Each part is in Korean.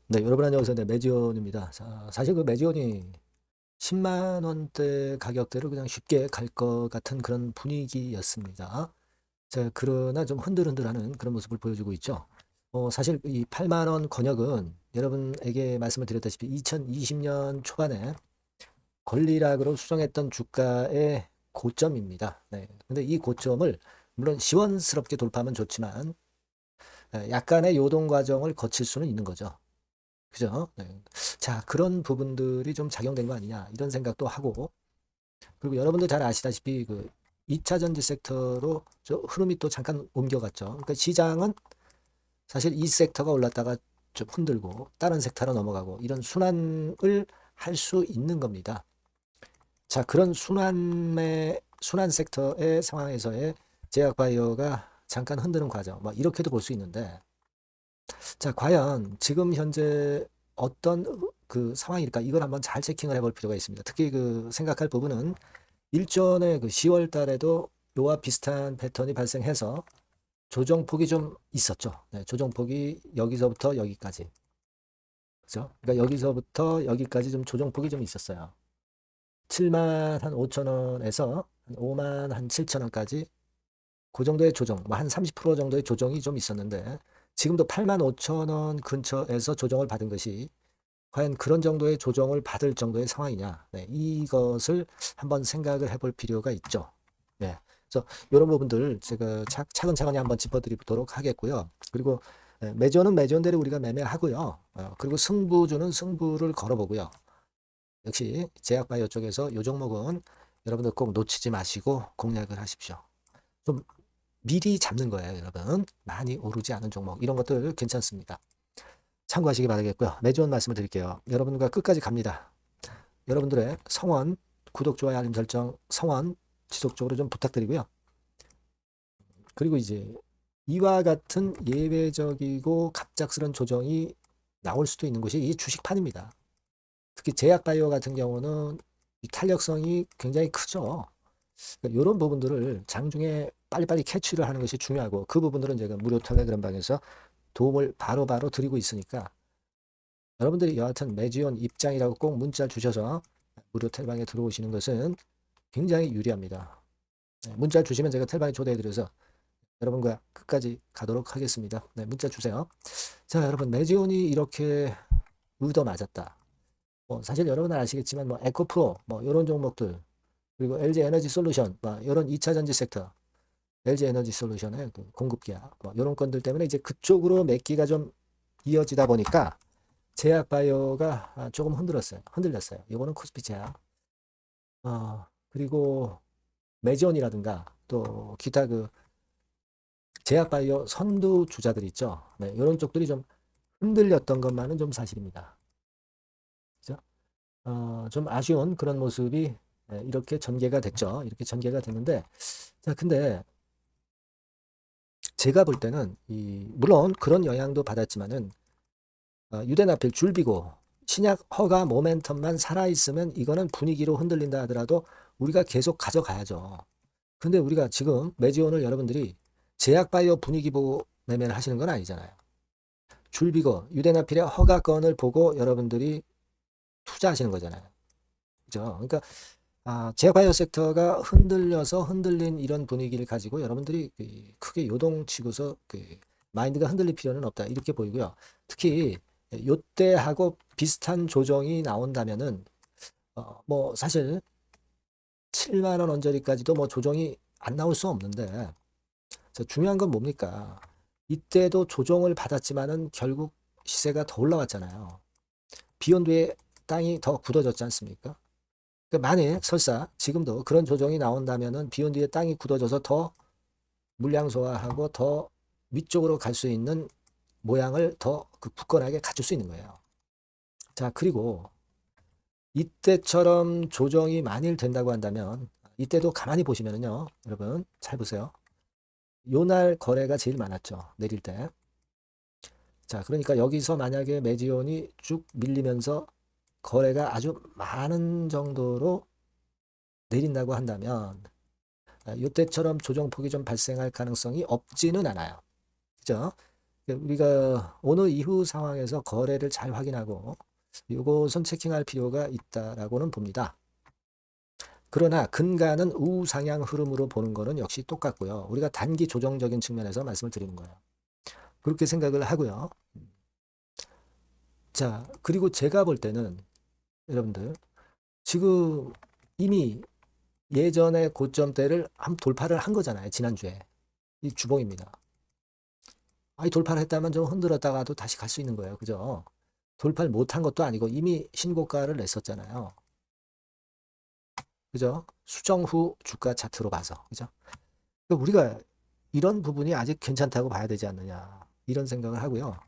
네, 여러분 안녕하세요. 네, 매지온입니다. 사실 그 매지온이 10만 원대 가격대로 그냥 쉽게 갈 것 같은 그런 분위기였습니다. 자, 그러나 좀 흔들흔들하는 그런 모습을 보여주고 있죠. 사실 이 8만 원 권역은 여러분에게 말씀을 드렸다시피 2020년 초반에 권리락으로 수정했던 주가의 고점입니다. 네. 근데 이 고점을 물론 시원스럽게 돌파하면 좋지만 약간의 요동 과정을 거칠 수는 있는 거죠. 그죠? 네. 자, 그런 부분들이 좀 작용된 거 아니냐, 이런 생각도 하고, 그리고 여러분도 잘 아시다시피 그 2차 전지 섹터로 흐름이 또 잠깐 옮겨갔죠. 그러니까 시장은 사실 이 섹터가 올랐다가 좀 흔들고 다른 섹터로 넘어가고 이런 순환을 할 수 있는 겁니다. 자, 그런 순환 섹터의 상황에서의 제약바이오가 잠깐 흔드는 과정, 뭐 이렇게도 볼 수 있는데, 자, 과연 지금 현재 어떤 그 상황일까? 이걸 한번 잘 체킹을 해볼 필요가 있습니다. 특히 그 생각할 부분은 일전에 그 10월 달에도 요와 비슷한 패턴이 발생해서 조정폭이 좀 있었죠. 네, 조정폭이 여기서부터 여기까지. 그죠? 그러니까 여기서부터 여기까지 좀 조정폭이 좀 있었어요. 7만 한 5천 원에서 5만 한 7천 원까지 그 정도의 조정, 뭐 한 30% 정도의 조정이 좀 있었는데 지금도 8만 5천 원 근처에서 조정을 받은 것이 과연 그런 정도의 조정을 받을 정도의 상황이냐. 네, 이것을 한번 생각을 해볼 필요가 있죠. 네, 그래서 이런 부분들 제가 차근차근히 한번 짚어드리도록 하겠고요. 그리고 매조는 매조대로 우리가 매매하고요. 그리고 승부주는 승부를 걸어보고요. 역시 제약바이오 쪽에서 이 종목은 여러분들 꼭 놓치지 마시고 공략을 하십시오. 좀 미리 잡는 거예요, 여러분. 많이 오르지 않은 종목 이런 것들 괜찮습니다. 참고하시기 바라겠고요. 매주 원 말씀을 드릴게요. 여러분과 끝까지 갑니다. 여러분들의 성원, 구독, 좋아요, 알림 설정, 성원 지속적으로 좀 부탁드리고요. 그리고 이제 이와 같은 예외적이고 갑작스런 조정이 나올 수도 있는 곳이 이 주식판입니다. 특히 제약바이오 같은 경우는 이 탄력성이 굉장히 크죠. 그러니까 이런 부분들을 장중에 빨리빨리 캐치를 하는 것이 중요하고 그 부분들은 제가 무료 텔레그램 방에서 도움을 바로바로 드리고 있으니까 여러분들이 여하튼 매지원 입장이라고 꼭 문자 주셔서 무료 텔방에 들어오시는 것은 굉장히 유리합니다. 네, 문자 주시면 제가 텔방에 초대해드려서 여러분과 끝까지 가도록 하겠습니다. 네, 문자 주세요. 자, 여러분 매지온이 이렇게 얻어맞았다. 사실 여러분은 아시겠지만 뭐 에코프로 뭐 이런 종목들 그리고 LG 에너지 솔루션 뭐 이런 2차 전지 섹터 LG 에너지 솔루션의 그 공급기야 뭐 이런 건들 때문에 이제 그쪽으로 매기가 좀 이어지다 보니까 제약바이오가 조금 흔들렸어요. 이거는 코스피 제약. 그리고 매지온이라든가 또 기타 그 제약바이오 선두 주자들 있죠. 네, 이런 쪽들이 좀 흔들렸던 것만은 좀 사실입니다. 그죠? 좀 아쉬운 그런 모습이 이렇게 전개가 됐죠. 이렇게 전개가 됐는데, 자, 근데 제가 볼 때는 물론 그런 영향도 받았지만은 유대나필 줄비고 신약 허가 모멘텀만 살아있으면 이거는 분위기로 흔들린다 하더라도 우리가 계속 가져가야죠. 근데 우리가 지금 매지온을 여러분들이 제약바이오 분위기 보고 매매를 하시는 건 아니잖아요. 줄비고 유대나필의 허가건을 보고 여러분들이 투자하시는 거잖아요. 그죠? 그러니까 제약바이오 섹터가 흔들려서 흔들린 이런 분위기를 가지고 여러분들이 크게 요동치고서 마인드가 흔들릴 필요는 없다. 이렇게 보이고요. 특히 요때하고 비슷한 조정이 나온다면은 뭐 사실 7만 원 언저리까지도 뭐 조정이 안 나올 수 없는데 중요한 건 뭡니까? 이때도 조정을 받았지만은 결국 시세가 더 올라왔잖아요. 비욘드의 땅이 더 굳어졌지 않습니까? 그러니까 만약 설사 지금도 그런 조정이 나온다면은 비욘드의 땅이 굳어져서 더 물량 소화하고 더 위쪽으로 갈 수 있는 모양을 더 굳건하게 갖출 수 있는 거예요. 자, 그리고 이때처럼 조정이 만일 된다고 한다면 이때도 가만히 보시면은요, 여러분 잘 보세요. 요날 거래가 제일 많았죠. 내릴 때. 자, 그러니까 여기서 만약에 매지온이 쭉 밀리면서 거래가 아주 많은 정도로 내린다고 한다면 이때처럼 조정폭이 좀 발생할 가능성이 없지는 않아요. 그죠? 우리가 오늘 이후 상황에서 거래를 잘 확인하고 이것은 체킹할 필요가 있다라고는 봅니다. 그러나 근간은 우상향 흐름으로 보는 거는 역시 똑같고요. 우리가 단기 조정적인 측면에서 말씀을 드리는 거예요. 그렇게 생각을 하고요. 자, 그리고 제가 볼 때는 여러분들 지금 이미 예전의 고점대를 한 돌파를 한 거잖아요. 지난주에. 이 주봉입니다. 아니 돌파를 했다면 좀 흔들었다가도 다시 갈 수 있는 거예요. 그죠? 돌파를 못한 것도 아니고 이미 신고가를 냈었잖아요. 그죠? 수정 후 주가 차트로 봐서. 그죠? 그러니까 우리가 이런 부분이 아직 괜찮다고 봐야 되지 않느냐. 이런 생각을 하고요.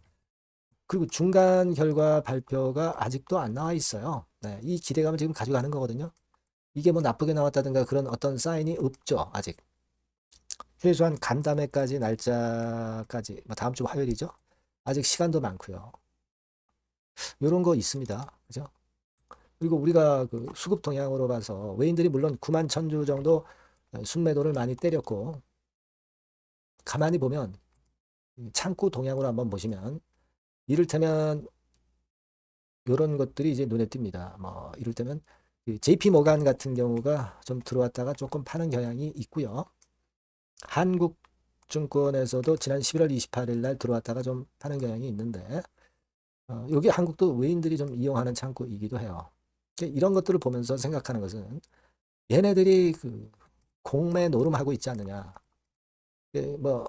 그리고 중간 결과 발표가 아직도 안 나와 있어요. 네, 이 기대감을 지금 가져가는 거거든요. 이게 뭐 나쁘게 나왔다든가 그런 어떤 사인이 없죠. 아직. 최소한 간담회까지 날짜까지 뭐 다음 주 화요일이죠. 아직 시간도 많고요. 이런 거 있습니다. 그죠? 그리고 우리가 그 수급 동향으로 봐서 외인들이 물론 9만 천주 정도 순매도를 많이 때렸고 가만히 보면 창구 동향으로 한번 보시면 이를테면 이런 것들이 이제 눈에 띕니다. 뭐 이를테면 JP 모간 같은 경우가 좀 들어왔다가 조금 파는 경향이 있고요. 한국증권에서도 지난 11월 28일 날 들어왔다가 좀 파는 경향이 있는데 여기 한국도 외인들이 좀 이용하는 창구이기도 해요. 이런 것들을 보면서 생각하는 것은 얘네들이 그 공매 노름하고 있지 않느냐. 뭐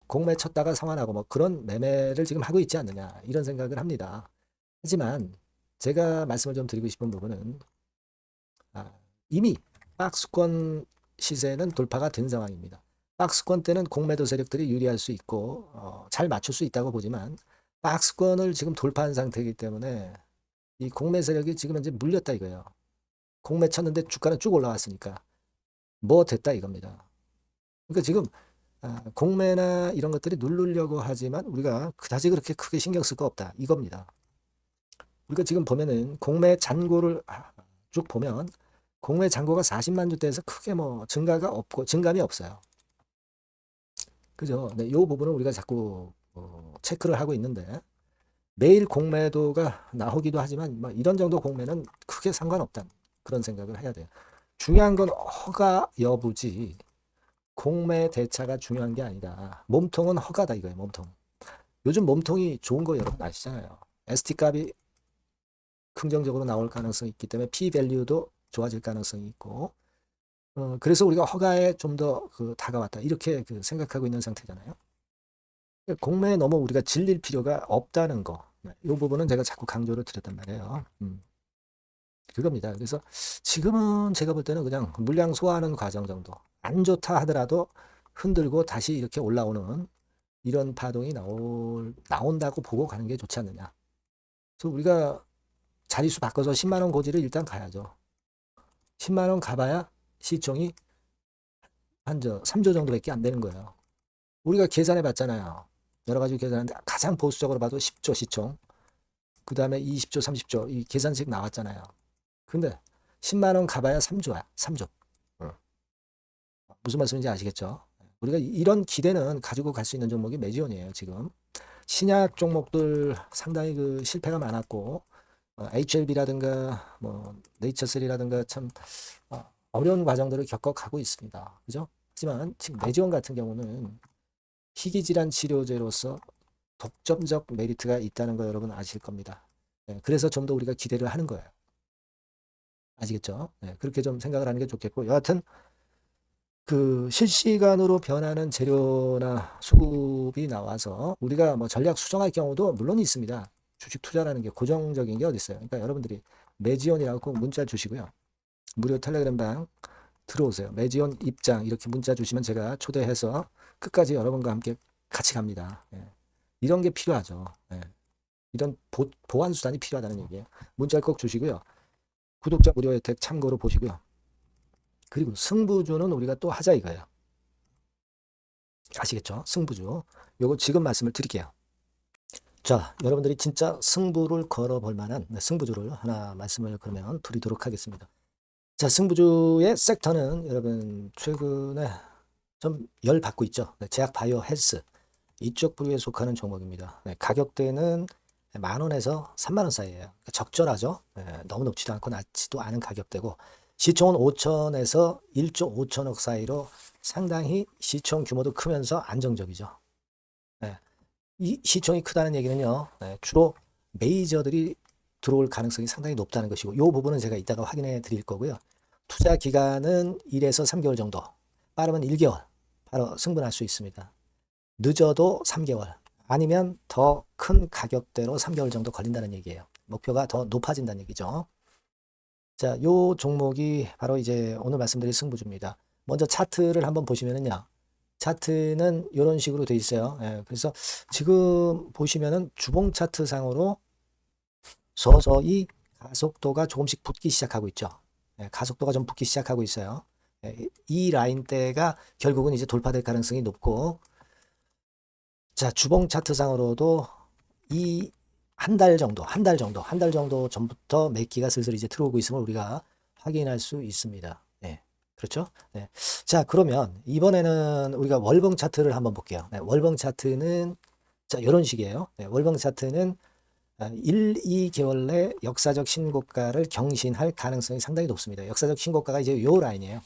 공매 쳤다가 상환하고 뭐 그런 매매를 지금 하고 있지 않느냐 이런 생각을 합니다. 하지만 제가 말씀을 좀 드리고 싶은 부분은 이미 박스권 시세는 돌파가 된 상황입니다. 박스권 때는 공매도 세력들이 유리할 수 있고 잘 맞출 수 있다고 보지만 박스권을 지금 돌파한 상태이기 때문에 이 공매 세력이 지금 현재 물렸다 이거예요. 공매 쳤는데 주가는 쭉 올라왔으니까 뭐 됐다 이겁니다. 그러니까 지금 공매나 이런 것들이 누르려고 하지만 우리가 그다지 그렇게 크게 신경 쓸 거 없다 이겁니다. 우리가 지금 보면은 공매 잔고를 쭉 보면 공매 잔고가 40만 주대에서 크게 뭐 증가가 없고 증감이 없어요. 그죠? 네, 이 부분을 우리가 자꾸 체크를 하고 있는데 매일 공매도가 나오기도 하지만 뭐 이런 정도 공매는 크게 상관없다 그런 생각을 해야 돼요. 중요한 건 허가 여부지 공매 대차가 중요한 게 아니다. 몸통은 허가다 이거예요. 몸통. 요즘 몸통이 좋은 거 여러분 아시잖아요. ST 값이 긍정적으로 나올 가능성이 있기 때문에 P 밸류도 좋아질 가능성이 있고 그래서 우리가 허가에 좀 더 다가왔다 이렇게 생각하고 있는 상태잖아요. 공매에 너무 우리가 질릴 필요가 없다는 거. 이 부분은 제가 자꾸 강조를 드렸단 말이에요. 그겁니다. 그래서 지금은 제가 볼 때는 그냥 물량 소화하는 과정 정도. 안 좋다 하더라도 흔들고 다시 이렇게 올라오는 이런 파동이 나온다고 보고 가는 게 좋지 않느냐. 그래서 우리가 자릿수 바꿔서 10만 원 고지를 일단 가야죠. 10만 원 가봐야 시총이 한 3조 정도밖에 안 되는 거예요. 우리가 계산해 봤잖아요. 여러 가지 계산하는데 가장 보수적으로 봐도 10조 시총. 그 다음에 20조, 30조 이 계산식 나왔잖아요. 근데 10만 원 가봐야 3조야. 3조. 무슨 말씀인지 아시겠죠? 우리가 이런 기대는 가지고 갈 수 있는 종목이 매지온이에요. 지금 신약 종목들 상당히 실패가 많았고 HLB라든가 뭐 네이처셀이라든가 참 어려운 과정들을 겪어가고 있습니다. 그죠? 하지만 지금 매지온 같은 경우는 희귀질환 치료제로서 독점적 메리트가 있다는 거 여러분 아실 겁니다. 네, 그래서 좀 더 우리가 기대를 하는 거예요. 아시겠죠? 네, 그렇게 좀 생각을 하는 게 좋겠고 여하튼 실시간으로 변하는 재료나 수급이 나와서 우리가 뭐 전략 수정할 경우도 물론 있습니다. 주식 투자라는 게 고정적인 게 어디 있어요. 그러니까 여러분들이 매지온이라고 꼭 문자 주시고요. 무료 텔레그램방 들어오세요. 매지온 입장 이렇게 문자 주시면 제가 초대해서 끝까지 여러분과 함께 같이 갑니다. 예. 이런 게 필요하죠. 예. 이런 보완 수단이 필요하다는 얘기예요. 문자 꼭 주시고요. 구독자 무료 혜택 참고로 보시고요. 그리고 승부주는 우리가 또 하자 이거예요. 아시겠죠? 승부주. 요거 지금 말씀을 드릴게요. 자, 여러분들이 진짜 승부를 걸어볼 만한 승부주를 하나 말씀을 그러면 드리도록 하겠습니다. 자, 승부주의 섹터는 여러분 최근에 좀 열 받고 있죠. 제약 바이오 헬스. 이쪽 부류에 속하는 종목입니다. 네, 가격대는 10,000원에서 30,000원 사이에요. 그러니까 적절하죠. 네, 너무 높지도 않고 낮지도 않은 가격대고 시총은 5천에서 1조 5천억 사이로 상당히 시총 규모도 크면서 안정적이죠. 네, 이 시총이 크다는 얘기는요. 네, 주로 메이저들이 들어올 가능성이 상당히 높다는 것이고 이 부분은 제가 이따가 확인해 드릴 거고요. 투자 기간은 1에서 3개월 정도, 빠르면 1개월 바로 승분할 수 있습니다. 늦어도 3개월 아니면 더 큰 가격대로 3개월 정도 걸린다는 얘기예요. 목표가 더 높아진다는 얘기죠. 자, 요 종목이 바로 이제 오늘 말씀드릴 승부주입니다. 먼저 차트를 한번 보시면은요. 차트는 이런 식으로 돼 있어요. 예, 그래서 지금 보시면은 주봉 차트 상으로 서서히 가속도가 조금씩 붙기 시작하고 있죠. 예, 가속도가 좀 붙기 시작하고 있어요. 예, 이 라인대가 결국은 이제 돌파될 가능성이 높고 자, 주봉 차트상으로도 이 한 달 정도 전부터 매기가 슬슬 이제 들어오고 있음을 우리가 확인할 수 있습니다. 네, 그렇죠? 네. 자, 그러면 이번에는 우리가 월봉 차트를 한번 볼게요. 네, 월봉 차트는 자, 이런 식이에요. 네, 월봉 차트는 1, 2개월 내 역사적 신고가를 경신할 가능성이 상당히 높습니다. 역사적 신고가가 이제 요 라인이에요.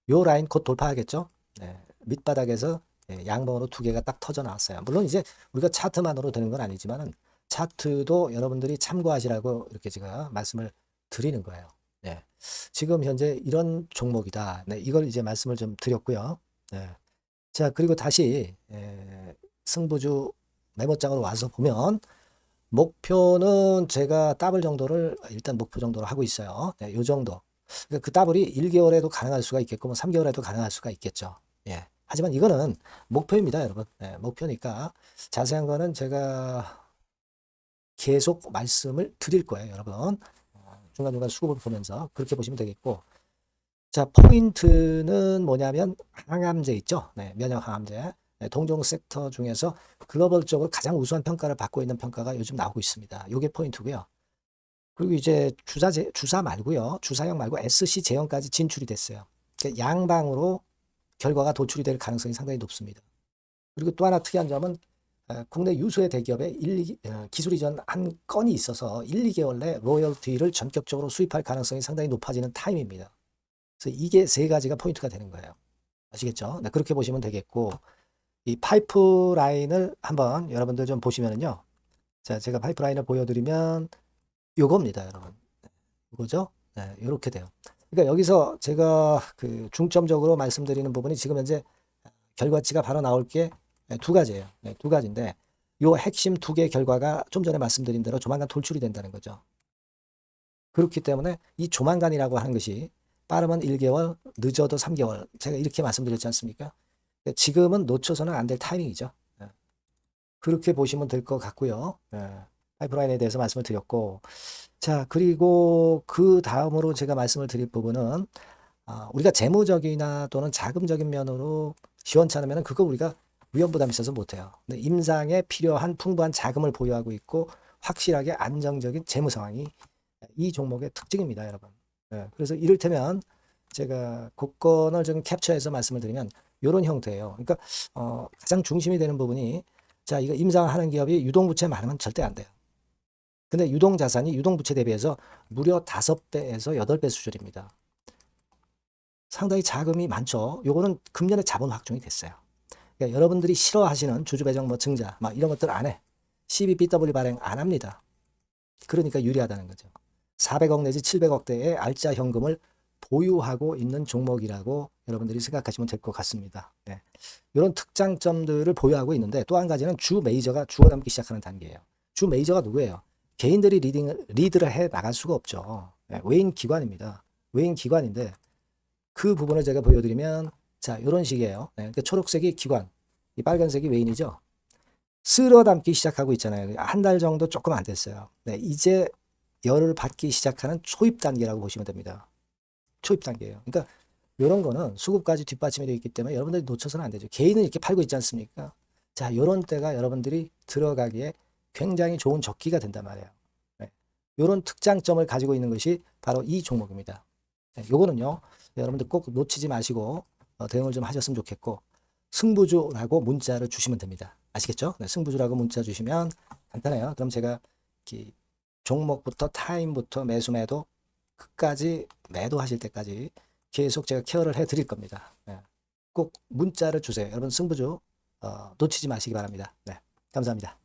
요 라인 곧 돌파하겠죠? 네, 밑바닥에서 양봉으로 두 개가 딱 터져 나왔어요. 물론 이제 우리가 차트만으로 되는 건 아니지만은 차트도 여러분들이 참고하시라고 이렇게 제가 말씀을 드리는 거예요. 네. 지금 현재 이런 종목이다. 네, 이걸 이제 말씀을 좀 드렸고요. 네. 자, 그리고 다시 승부주 메모장으로 와서 보면 목표는 제가 더블 정도를 일단 목표 정도로 하고 있어요. 네, 요 정도. 그러니까 그 더블이 1개월에도 가능할 수가 있겠고 뭐 3개월에도 가능할 수가 있겠죠. 예. 하지만 이거는 목표입니다, 여러분. 예, 목표니까 자세한 거는 제가 계속 말씀을 드릴 거예요, 여러분. 중간중간 수급을 보면서 그렇게 보시면 되겠고. 자, 포인트는 뭐냐면 항암제 있죠. 네, 면역 항암제. 네, 동종 섹터 중에서 글로벌적으로 가장 우수한 평가를 받고 있는 평가가 요즘 나오고 있습니다. 요게 포인트고요. 그리고 이제 주사 말고요. 주사형 말고 SC 제형까지 진출이 됐어요. 그러니까 양방으로 결과가 도출이 될 가능성이 상당히 높습니다. 그리고 또 하나 특이한 점은 국내 유수의 대기업에 기술 이전 한 건이 있어서 1, 2개월 내 로열티를 전격적으로 수입할 가능성이 상당히 높아지는 타임입니다. 그래서 이게 세 가지가 포인트가 되는 거예요. 아시겠죠? 네, 그렇게 보시면 되겠고 이 파이프라인을 한번 여러분들 좀 보시면은요. 자, 제가 파이프라인을 보여드리면 요겁니다, 여러분. 이거죠? 네, 이렇게 돼요. 그러니까 여기서 제가 그 중점적으로 말씀드리는 부분이 지금 현재 결과치가 바로 나올 게 두 가지예요. 네, 두 가지인데 요 핵심 두 개 결과가 좀 전에 말씀드린 대로 조만간 돌출이 된다는 거죠. 그렇기 때문에 이 조만간이라고 하는 것이 빠르면 1개월, 늦어도 3개월. 제가 이렇게 말씀드렸지 않습니까? 지금은 놓쳐서는 안 될 타이밍이죠. 네. 그렇게 보시면 될 것 같고요. 네. 파이프라인에 대해서 말씀을 드렸고 자, 그리고 그 다음으로 제가 말씀을 드릴 부분은 우리가 재무적이나 또는 자금적인 면으로 시원찮으면 그거 우리가 위험부담이 있어서 못해요. 근데 임상에 필요한 풍부한 자금을 보유하고 있고 확실하게 안정적인 재무 상황이 이 종목의 특징입니다, 여러분. 네, 그래서 이를테면 제가 국권을 좀 캡처해서 말씀을 드리면 이런 형태예요. 그러니까 가장 중심이 되는 부분이 자, 이거 임상하는 기업이 유동부채 많으면 절대 안 돼요. 근데 유동자산이 유동부채 대비해서 무려 5배에서 8배 수준입니다. 상당히 자금이 많죠. 요거는 금년에 자본 확정이 됐어요. 그러니까 여러분들이 싫어하시는 주주배정 뭐 증자 막 이런 것들 안 해. CBBW 발행 안 합니다. 그러니까 유리하다는 거죠. 400억 내지 700억대의 알짜 현금을 보유하고 있는 종목이라고 여러분들이 생각하시면 될 것 같습니다. 네. 이런 특장점들을 보유하고 있는데 또 한 가지는 주 메이저가 주워 담기 시작하는 단계예요. 주 메이저가 누구예요? 개인들이 리드를 해 나갈 수가 없죠. 네. 외인 기관입니다. 외인 기관인데 그 부분을 제가 보여드리면 자 이런 식이에요. 네. 그러니까 초록색이 기관, 이 빨간색이 외인이죠. 쓸어 담기 시작하고 있잖아요. 한 달 정도 조금 안 됐어요. 네. 이제 열을 받기 시작하는 초입 단계라고 보시면 됩니다. 초입 단계예요. 그러니까 이런 거는 수급까지 뒷받침이 되어 있기 때문에 여러분들이 놓쳐서는 안 되죠. 개인은 이렇게 팔고 있지 않습니까? 자, 이런 때가 여러분들이 들어가기에 굉장히 좋은 적기가 된단 말이에요. 네. 이런 특장점을 가지고 있는 것이 바로 이 종목입니다. 네, 요거는요, 여러분들 꼭 놓치지 마시고 대응을 좀 하셨으면 좋겠고 승부주라고 문자를 주시면 됩니다. 아시겠죠? 네, 승부주라고 문자 주시면 간단해요. 그럼 제가 이렇게 종목부터 타임부터 매수 매도 끝까지 매도하실 때까지 계속 제가 케어를 해 드릴 겁니다. 네. 꼭 문자를 주세요. 여러분 승부주 놓치지 마시기 바랍니다. 네, 감사합니다.